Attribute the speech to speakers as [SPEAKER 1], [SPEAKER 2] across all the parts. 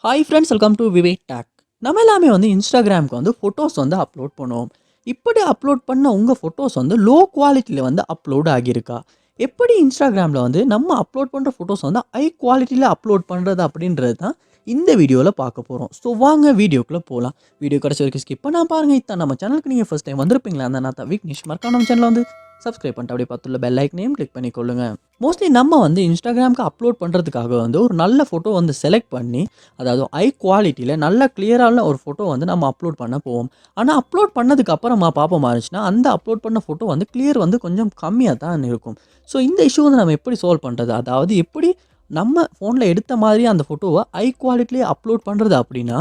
[SPEAKER 1] Hi friends, welcome to VividTech. நம்ம எல்லாமே இன்ஸ்டாகிராமுக்கு photos upload பண்ணுவோம். இப்படி அப்லோட் பண்ண உங்கள் ஃபோட்டோஸ் லோ குவாலிட்டியில் அப்லோட் ஆகியிருக்கா? எப்படி இன்ஸ்டாகிராமில் நம்ம அப்லோட் பண்ணுற ஃபோட்டோஸ் ஹை குவாலிட்டியில் அப்லோட் பண்ணுறது அப்படின்றது தான் இந்த வீடியோவில் பார்க்க போகிறோம். ஸோ வாங்க வீடியோக்குள்ளே போகலாம். வீடியோ கடைசி வரைக்கும் ஸ்கிப் பண்ணால் பாருங்கள். இதான் நம்ம சேனலுக்கு நீங்கள் ஃபஸ்ட் டைம் வந்திருப்பீங்களா? அந்த நான் விக்னேஷ் மறக்காம நம்ம சேனலில் சப்ஸ்கிரைப் பண்ணிட்டு அப்படியே பார்த்துள்ள பெல் ஐக்கனையும் கிளிக் பண்ணிக்கொள்ளுங்க. மோஸ்ட்லி நம்ம இன்ஸ்டாகிராமுக்கு அப்லோட் பண்ணுறதுக்காக ஒரு நல்ல ஃபோட்டோ செலக்ட் பண்ணி, அதாவது ஹை குவாலிட்டியில் நல்ல கிளியரான ஒரு ஃபோட்டோ நம்ம அப்லோட் பண்ண போவோம். ஆனால் அப்லோட் பண்ணதுக்கு அப்புறமா பார்ப்போமா இருந்துச்சுன்னா, அந்த அப்லோட் பண்ண ஃபோட்டோ கிளியர் கொஞ்சம் கம்மியாக தான் இருக்கும். ஸோ இந்த இஷ்யூ நம்ம எப்படி சால்வ் பண்ணுறது, அதாவது எப்படி நம்ம ஃபோனில் எடுத்த மாதிரி அந்த ஃபோட்டோவை ஹை குவாலிட்டிலேயே அப்லோட் பண்ணுறது அப்படின்னா,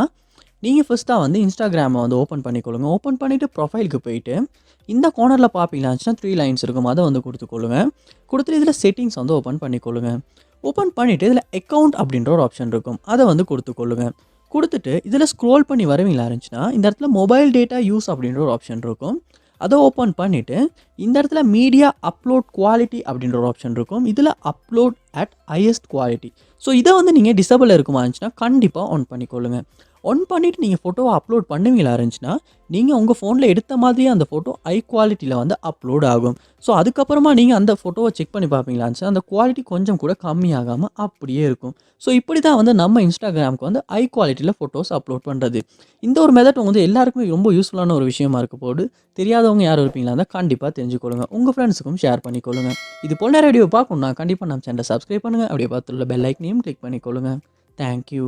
[SPEAKER 1] நீங்கள் ஃபஸ்ட்டாக இன்ஸ்டாகிராமை ஓப்பன் பண்ணிக்கொள்ளுங்க. ஓப்பன் பண்ணிவிட்டு ப்ரொஃபைலுக்கு போயிட்டு இந்த கார்னரில் பார்ப்பீங்களாச்சுன்னா 3 லைன்ஸ் இருக்கும். அதை கொடுத்துக்கொள்ளுங்க. கொடுத்துட்டு இதில் செட்டிங்ஸ் ஓப்பன் பண்ணிக்கொள்ளுங்க. ஓப்பன் பண்ணிவிட்டு இதில் அக்கௌண்ட் அப்படின்ற ஒரு ஆப்ஷன் இருக்கும். அதை கொடுத்துக்கொள்ளுங்க. கொடுத்துட்டு இதில் ஸ்க்ரோல் பண்ணி வருவீங்களா இருந்துச்சுன்னா, இந்த இடத்துல மொபைல் டேட்டா யூஸ் அப்படின்ற ஒரு ஆப்ஷன் இருக்கும். அதை ஓப்பன் பண்ணிவிட்டு இந்த இடத்துல மீடியா அப்லோட் குவாலிட்டி அப்படின்ற ஒரு ஆப்ஷன் இருக்கும். இதில் upload at highest quality. So இதை நீங்கள் டிசபிள் இருக்குமா இருந்துச்சுன்னா கண்டிப்பாக ஆன் பண்ணிக்கொள்ளுங்க. ஆன் பண்ணிவிட்டு நீங்கள் ஃபோட்டோவை அப்லோட் பண்ணுவீங்களா இருந்துச்சுன்னா, நீங்கள் உங்கள் ஃபோனில் எடுத்த மாதிரியே அந்த ஃபோட்டோ ஹை குவாலிட்டியில் அப்லோட் ஆகும். ஸோ அதுக்கப்புறமா நீங்கள் அந்த ஃபோட்டோவை செக் பண்ணி பார்ப்பீங்களா இருந்துச்சுன்னா, அந்த குவாலிட்டி கொஞ்சம் கூட கம்மியாகாமல் அப்படியே இருக்கும். ஸோ இப்படி தான் நம்ம இன்ஸ்டாகிராமுக்கு ஹை குவாலிட்டியில் ஃபோட்டோஸ் அப்லோட் பண்ணுறது. இந்த ஒரு மெத்தட் எல்லாருக்குமே ரொம்ப யூஸ்ஃபுல்லான ஒரு விஷயமா இருக்க போது. தெரியாதவங்க யாரும் இருப்பீங்களா இருந்தால் கண்டிப்பாக தெரிஞ்சுக்கொள்ளுங்க. உங்கள் ஃப்ரெண்ட்ஸுக்கும் ஷேர் பண்ணிக்கொள்ளுங்க. இது போல் நிறைய வீடியோ பார்க்கணுன்னா கண்டிப்பாக நம்ம சேனலை சப்ஸ்கிரைப் பண்ணுங்கள். அப்படியே பார்த்துள்ள பெல் ஐக்கனையும் கிளிக் பண்ணிக்கொள்ளுங்க. தேங்க்யூ.